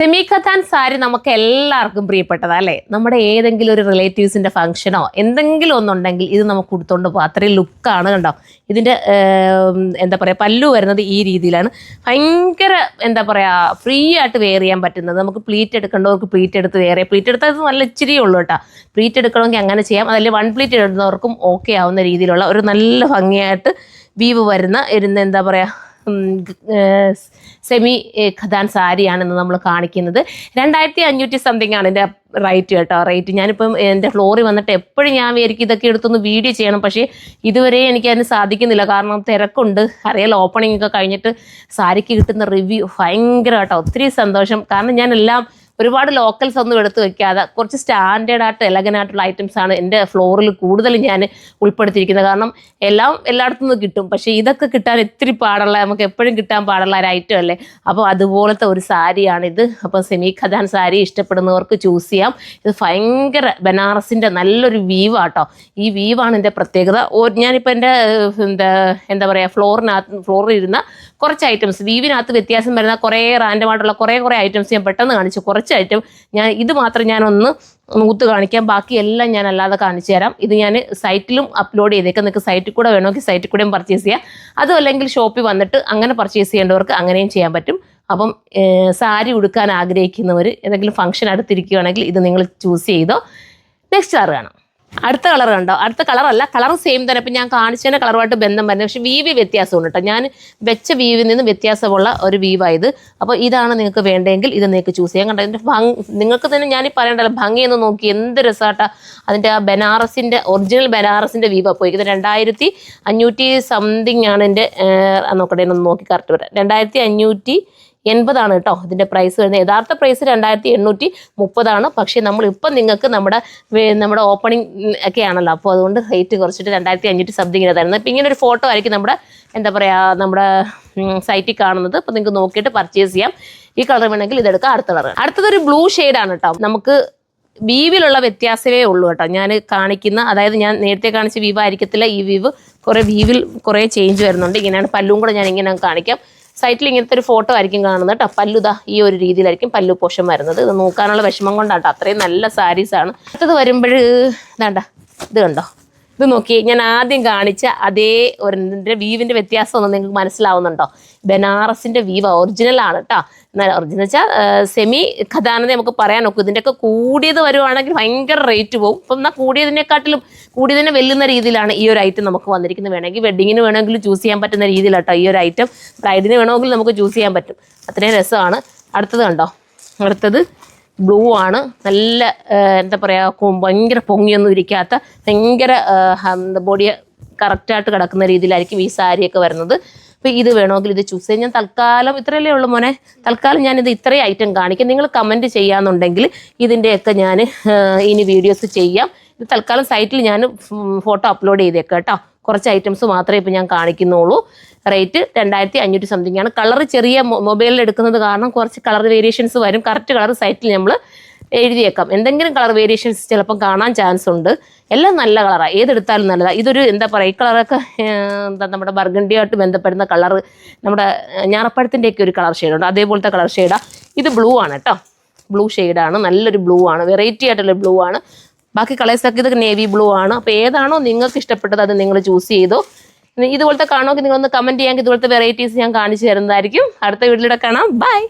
Semi ഖത്താൻ sari നമുക്ക് എല്ലാവർക്കും പ്രിയപ്പെട്ടതാ അല്ലേ? നമ്മുടെ ഏതെങ്കിലും ഒരു റിലേറ്റീവ്സിന്റെ ഫംഗ്ഷനോ എന്തെങ്കിലും ഒന്നുണ്ടെങ്കിൽ ഇത് നമുക്ക് കൊടുത്തോണ്ട് പോകാം. അത്രയും ലുക്കാണ് കണ്ടോ. ഇതിന്റെ എന്താ പറയാ പല്ലു വരുന്നത് ഈ രീതിയിലാണ്. ഭയങ്കര എന്താ പറയാ ഫ്രീ ആയിട്ട് വെയർ ചെയ്യാൻ പറ്റുന്നത്. നമുക്ക് പ്ലീറ്റ് എടുക്കേണ്ടവർക്ക് പ്ലീറ്റ് എടുത്ത് വേറെ പ്ലീറ്റ് എടുത്താൽ നല്ല ഇച്ചിരിയേ ഉള്ളൂ കേട്ടോ. പ്ലീറ്റ് എടുക്കണമെങ്കിൽ അങ്ങനെ ചെയ്യാം. അതല്ലെങ്കിൽ വൺ പ്ലീറ്റ് ഇടുന്നവർക്കും ഓക്കെ ആവുന്ന രീതിയിലുള്ള ഒരു നല്ല ഭംഗിയായിട്ട് വീവ് വരുന്ന എന്താ പറയാ സെമി ഖത്താൻ സാരിയാണെന്ന് നമ്മൾ കാണിക്കുന്നത്. 2500 സംതിങ് ആണ് എൻ്റെ റേറ്റ് കേട്ടോ. റേറ്റ് ഞാനിപ്പം എൻ്റെ ഫ്ലോറിൽ വന്നിട്ട് എപ്പോഴും ഞാൻ വിചാരിക്കും ഇതൊക്കെ എടുത്തൊന്ന് വീഡിയോ ചെയ്യണം. പക്ഷേ ഇതുവരെ എനിക്കതിന് സാധിക്കുന്നില്ല. കാരണം തിരക്കുണ്ട്. അറിയാലോ, ഓപ്പണിംഗ് ഒക്കെ കഴിഞ്ഞിട്ട് സാരിക്ക് കിട്ടുന്ന റിവ്യൂ ഭയങ്കര കേട്ടോ. ഒത്തിരി സന്തോഷം. കാരണം ഞാൻ എല്ലാം ഒരുപാട് ലോക്കൽസ് ഒന്നും എടുത്ത് വെക്കാതെ കുറച്ച് സ്റ്റാൻഡേർഡ് ആയിട്ട് എലഗനായിട്ടുള്ള ഐറ്റംസ് ആണ് എൻ്റെ ഫ്ലോറിൽ കൂടുതൽ ഞാൻ ഉൾപ്പെടുത്തിയിരിക്കുന്നത്. കാരണം എല്ലാം എല്ലായിടത്തു നിന്ന് കിട്ടും. പക്ഷേ ഇതൊക്കെ കിട്ടാൻ ഇത്തിരി പാടുള്ള, നമുക്ക് എപ്പോഴും കിട്ടാൻ പാടുള്ള ഒരു ഐറ്റം അല്ലേ. അപ്പോൾ അതുപോലത്തെ ഒരു സാരിയാണിത്. അപ്പോൾ സെമി ഖത്താൻ സാരി ഇഷ്ടപ്പെടുന്നവർക്ക് ചൂസ് ചെയ്യാം. ഇത് ഭയങ്കര ബനാറസിൻ്റെ നല്ലൊരു വീവാട്ടോ. ഈ വീവാണ് എൻ്റെ പ്രത്യേകത. ഞാനിപ്പോൾ എൻ്റെ എന്താ പറയുക ഫ്ലോറിൽ ഇരുന്ന കുറച്ച് ഐറ്റംസ് വീവിനകത്ത് വ്യത്യാസം വരുന്ന കുറേ റാൻഡമായിട്ടുള്ള കുറേ ഐറ്റംസ് ഞാൻ പെട്ടെന്ന് കാണിച്ചു. കുറച്ച് ഐറ്റം ഇത് മാത്രം ഞാനൊന്ന് നൂത്ത് കാണിക്കാം. ബാക്കി എല്ലാം ഞാൻ അല്ലാതെ കാണിച്ചു തരാം. ഇത് ഞാൻ സൈറ്റിലും അപ്ലോഡ് ചെയ്തേക്കാം. നിങ്ങൾക്ക് സൈറ്റിൽ കൂടെ വേണമെങ്കിൽ സൈറ്റിൽ കൂടെയും പർച്ചേസ് ചെയ്യാം. അതും അല്ലെങ്കിൽ ഷോപ്പിൽ വന്നിട്ട് അങ്ങനെ പർച്ചേസ് ചെയ്യേണ്ടവർക്ക് അങ്ങനെയും ചെയ്യാൻ പറ്റും. അപ്പം സാരി ഉടുക്കാൻ ആഗ്രഹിക്കുന്നവർ ഏതെങ്കിലും ഫംഗ്ഷൻ അടുത്തിരിക്കുകയാണെങ്കിൽ ഇത് നിങ്ങൾ ചൂസ് ചെയ്തോ. നെക്സ്റ്റ് കളർ കാണാം. അടുത്ത കളർ കണ്ടോ. അടുത്ത കളറല്ല, കളർ സെയിം തന്നെ. ഇപ്പം ഞാൻ കാണിച്ചതിൻ്റെ കളറുമായിട്ട് ബന്ധം വരുന്നത്. പക്ഷേ വീവ് വ്യത്യാസമുണ്ട് കേട്ടോ. ഞാൻ വെച്ച വീവിൽ നിന്ന് വ്യത്യാസമുള്ള ഒരു വീവായത്. അപ്പോൾ ഇതാണ് നിങ്ങൾക്ക് വേണ്ടെങ്കിൽ ഇത് നിങ്ങൾക്ക് ചൂസ് ചെയ്യാം. കണ്ടോ, ഇതിൻ്റെ നിങ്ങൾക്ക് തന്നെ ഞാൻ പറയണ്ടല്ലോ, ഭംഗിയൊന്ന് നോക്കി എന്ത് രസമാട്ടാ. അതിൻ്റെ ആ ബനാറസിൻ്റെ ഒറിജിനൽ ബനാറസിൻ്റെ വീവാണ് പോയിരിക്കുന്നത്. 2500 സംതിങ് ആണ് എൻ്റെ നോക്കട്ടെ, ഒന്ന് നോക്കി കറക്റ്റ് വരാം. 2580 കേട്ടോ ഇതിൻ്റെ പ്രൈസ് വരുന്നത്. യഥാർത്ഥ പ്രൈസ് 2830. പക്ഷേ നമ്മളിപ്പം നിങ്ങൾക്ക് നമ്മുടെ ഓപ്പണിംഗ് ഒക്കെ ആണല്ലോ, അപ്പോൾ അതുകൊണ്ട് റേറ്റ് കുറച്ചിട്ട് 2500 സംതിങ് തരുന്നത്. ഇപ്പം ഇങ്ങനെ ഒരു ഫോട്ടോ ആയിരിക്കും നമ്മുടെ എന്താ പറയുക നമ്മുടെ സൈറ്റിൽ കാണുന്നത്. അപ്പോൾ നിങ്ങൾക്ക് നോക്കിയിട്ട് പർച്ചേസ് ചെയ്യാം. ഈ കളർ വേണമെങ്കിൽ ഇതെടുക്കാം. അടുത്ത കളർ, അടുത്തതൊരു ബ്ലൂ ഷെയ്ഡാണ് കേട്ടോ. നമുക്ക് വീവിലുള്ള വ്യത്യാസമേ ഉള്ളൂ കേട്ടോ ഞാൻ കാണിക്കുന്ന. അതായത് ഞാൻ നേരത്തെ കാണിച്ച വീവ് ആയിരിക്കത്തില്ല ഈ വീവ്. കുറേ ചേഞ്ച് വരുന്നുണ്ട്. ഇങ്ങനെയാണ് പല്ലും കൂടെ ഞാൻ ഇങ്ങനെ കാണിക്കാം. സൈറ്റിൽ ഇങ്ങനത്തെ ഒരു ഫോട്ടോ ആയിരിക്കും കാണുന്നത് കേട്ടോ. പല്ലുതാ ഈ ഒരു രീതിയിലായിരിക്കും പല്ലു പോഷൻ വരുന്നത്. ഇത് നോക്കാനുള്ള വിഷമം കൊണ്ടാട്ടോ. അത്രയും നല്ല സാരീസാണ്. അടുത്തത് വരുമ്പോൾ ഇതാണ്ട, ഇത് കണ്ടോ. ഇത് നോക്കി, ഞാൻ ആദ്യം കാണിച്ച അതേ ഒരു വീവിൻ്റെ വ്യത്യാസമൊന്നും നിങ്ങൾക്ക് മനസ്സിലാവുന്നുണ്ടോ? ബനാറസിൻ്റെ വീവ് ഒറിജിനലാണ് കേട്ടോ. എന്നാൽ ഒറിജിനൽ വെച്ചാൽ സെമി ഖത്താനെന്ന് നമുക്ക് പറയാൻ നോക്കും. ഇതിൻ്റെയൊക്കെ കൂടിയത് വരുവാണെങ്കിൽ ഭയങ്കര റേറ്റ് പോകും. ഇപ്പം എന്നാൽ കൂടിയതിനെ വെല്ലുന്ന രീതിയിലാണ് ഈ ഒരു ഐറ്റം നമുക്ക് വന്നിരിക്കുന്നത്. വേണമെങ്കിൽ വെഡിങ്ങിന് വേണമെങ്കിൽ ചൂസ് ചെയ്യാൻ പറ്റുന്ന രീതിയിലാട്ടോ ഈ ഒരു ഐറ്റം. ബ്രൈഡിന് വേണമെങ്കിൽ നമുക്ക് ചൂസ് ചെയ്യാൻ പറ്റും. അത്രയും രസമാണ്. അടുത്തത് കണ്ടോ. അടുത്തത് ബ്ലൂ ആണ്. നല്ല എന്താ പറയുക ഭയങ്കര പൊങ്ങിയൊന്നും ഇരിക്കാത്ത ഭയങ്കര ബോഡി കറക്റ്റായിട്ട് കിടക്കുന്ന രീതിയിലായിരിക്കും ഈ സാരിയൊക്കെ വരുന്നത്. അപ്പോൾ ഇത് വേണമെങ്കിൽ ഇത് ചൂസ് ചെയ്യാം. ഞാൻ തൽക്കാലം ഇത്രയല്ലേ ഉള്ളൂ മോനെ. തൽക്കാലം ഞാനിത് ഇത്രയും ഐറ്റം കാണിക്കാം. നിങ്ങൾ കമൻറ്റ് ചെയ്യാന്നുണ്ടെങ്കിൽ ഇതിൻ്റെയൊക്കെ ഞാൻ ഇനി വീഡിയോസ് ചെയ്യാം. ഇത് തൽക്കാലം സൈറ്റിൽ ഞാൻ ഫോട്ടോ അപ്ലോഡ് ചെയ്തേക്കാം കേട്ടോ. കുറച്ച് ഐറ്റംസ് മാത്രമേ ഇപ്പോൾ ഞാൻ കാണിക്കുന്നുള്ളൂ. റേറ്റ് 2500 സംതിങ് ആണ്. കളർ ചെറിയ മൊബൈലിൽ എടുക്കുന്നത് കാരണം കുറച്ച് കളർ വേരിയേഷൻസ് വരും. കറക്റ്റ് കളർ സൈറ്റിൽ നമ്മൾ എഴുതിയേക്കാം. എന്തെങ്കിലും കളർ വേരിയേഷൻസ് ചിലപ്പം കാണാൻ ചാൻസ് ഉണ്ട്. എല്ലാം നല്ല കളറാണ്, ഏതെടുത്താലും നല്ലതാണ്. ഇതൊരു എന്താ പറയുക, ഈ കളറൊക്കെ നമ്മുടെ ബർഗണ്ടിയായിട്ട് ബന്ധപ്പെടുന്ന കളർ, നമ്മുടെ ഞാറപ്പഴത്തിൻ്റെയൊക്കെ ഒരു കളർ ഷെയ്ഡുണ്ട്, അതേപോലത്തെ കളർ ഷെയ്ഡാണ്. ഇത് ബ്ലൂ ആണ് കേട്ടോ. ബ്ലൂ ഷെയ്ഡാണ്, നല്ലൊരു ബ്ലൂ ആണ്, വെറൈറ്റി ആയിട്ടുള്ള ബ്ലൂ ആണ്. ബാക്കി കളേഴ്സൊക്കെ ഇത് നേവി ബ്ലൂ ആണ്. അപ്പോൾ ഏതാണോ നിങ്ങൾക്ക് ഇഷ്ടപ്പെട്ടത് അത് നിങ്ങൾ ചൂസ് ചെയ്തോ. ഇതുപോലത്തെ കാണുമെങ്കിൽ നിങ്ങളൊന്ന് കമൻറ്റ് ചെയ്യാമെങ്കിൽ ഇതുപോലത്തെ വെറൈറ്റീസ് ഞാൻ കാണിച്ചു തരുന്നതായിരിക്കും. അടുത്ത വീഡിയോയിലൂടെ കാണാം. ബൈ.